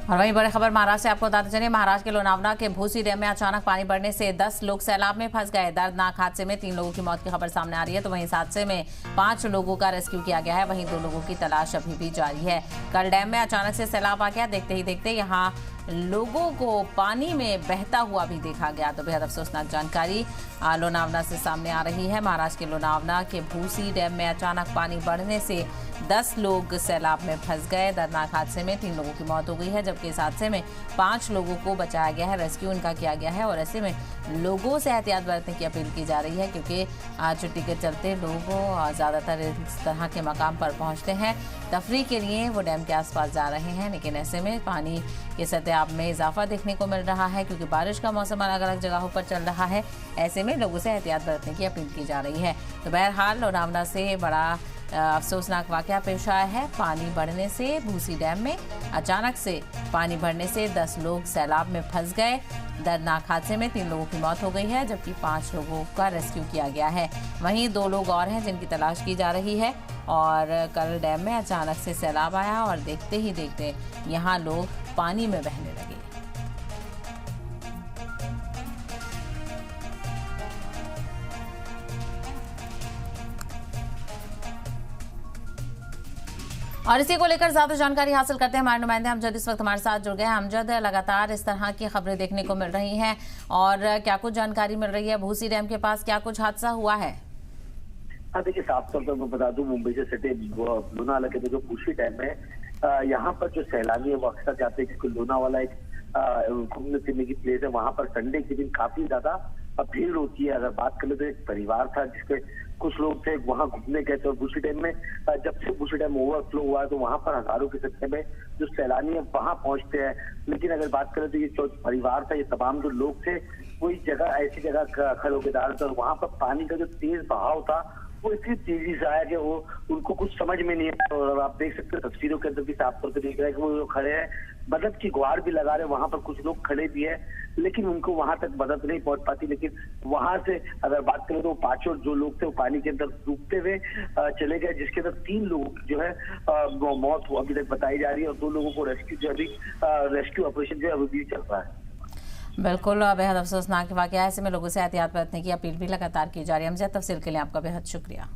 और वहीं बड़ी खबर महाराष्ट्र से आपको बताते चलिए। महाराष्ट्र के लोनावला के भूसी डैम में अचानक पानी बढ़ने से 10 लोग सैलाब में फंस गए। दर्दनाक हादसे में 3 लोगों की मौत की खबर सामने आ रही है, तो वहीं इस हादसे में 5 लोगों का रेस्क्यू किया गया है। वहीं 2 लोगों की तलाश अभी भी जारी है। कल डैम में अचानक से सैलाब आ गया। देखते ही देखते यहाँ लोगों को पानी में बहता हुआ भी देखा गया। तो बेहद अफसोसनाक जानकारी लोनावला से सामने आ रही है। महाराष्ट्र के लोनावला के भूसी डैम में अचानक पानी बढ़ने से 10 लोग सैलाब में फंस गए। दर्दनाक हादसे में 3 लोगों की मौत हो गई है, जबकि इस हादसे में 5 लोगों को बचाया गया है, रेस्क्यू उनका किया गया है। और ऐसे में लोगों से एहतियात बरतने की अपील की जा रही है, क्योंकि छुट्टी के चलते लोग ज़्यादातर इस तरह के मकाम पर पहुंचते हैं, तफरीह के लिए वो डैम के आसपास जा रहे हैं। लेकिन ऐसे में पानी के सतह में इजाफा देखने को मिल रहा है, क्योंकि बारिश का मौसम अलग अलग जगहों पर चल रहा है। ऐसे में लोगों से एहतियात बरतने की अपील की जा रही है। तो बहरहाल लोनावला से बड़ा अफसोसनाक वाकया पेश आया है। पानी बढ़ने से भूसी डैम में अचानक से पानी बढ़ने से 10 लोग सैलाब में फंस गए। दर्दनाक हादसे में 3 लोगों की मौत हो गई है, जबकि 5 लोगों का रेस्क्यू किया गया है। वहीं 2 लोग और हैं जिनकी तलाश की जा रही है। और कल डैम में अचानक से सैलाब आया और देखते ही देखते यहाँ लोग पानी में बहने लगे। और इसी को लेकर ज्यादा जानकारी हासिल करते हैं हमारे नुमाइंदे अमजद इस वक्त हमारे साथ जुड़ गए हैं। अमजद, लगातार इस तरह की खबरें देखने को मिल रही हैं और क्या कुछ जानकारी मिल रही है? भूसी डैम के पास क्या कुछ हादसा हुआ है? हाँ, देखिए, साफ तौर पर मैं बता दूं, मुंबई से सटे लोनावाला के जो भूसी डैम है, यहाँ पर जो सैलानी है वो अक्सर जाते हैं, क्योंकि लोनावाला एक घूमने फिरने की प्लेस है। वहां पर संडे के दिन काफी ज्यादा भीड़ होती है। अगर बात करें तो एक परिवार था जिसके कुछ लोग थे, वहां घूमने गए थे। और भूसी डैम में जब से भूसी डैम ओवरफ्लो हुआ है तो वहां पर हजारों की संख्या में जो सैलानी है वहां पहुंचते हैं। लेकिन अगर बात करें तो ये जो परिवार था, ये तमाम जो लोग थे, वो इस जगह ऐसी जगह खड़े होकर डाल थे। और वहां पर पानी का जो तेज बहाव था वो इतनी तेजी से आया कि वो उनको कुछ समझ में नहीं आया। और आप देख सकते हैं तस्वीरों के अंदर भी साफ तौर पर देख रहे हैं कि वो लोग खड़े हैं, मदद की गुहार भी लगा रहे हैं। वहां पर कुछ लोग खड़े भी है, लेकिन उनको वहां तक मदद नहीं पहुंच पाती। लेकिन वहां से अगर बात करें तो 5 जो लोग थे वो पानी के अंदर डूबते हुए चले गए, जिसके अंदर 3 लोगों की जो है मौत अभी तक बताई जा रही है। और 2 लोगों को रेस्क्यू जो अभी रेस्क्यू ऑपरेशन जो है अभी भी चल रहा है। बिल्कुल, बेहद अफसोसनाक वाकया है। ऐसे में लोगों से एहतियात बरतने की अपील भी लगातार की जा रही है। अमजद, तफसील के लिए आपका बेहद शुक्रिया।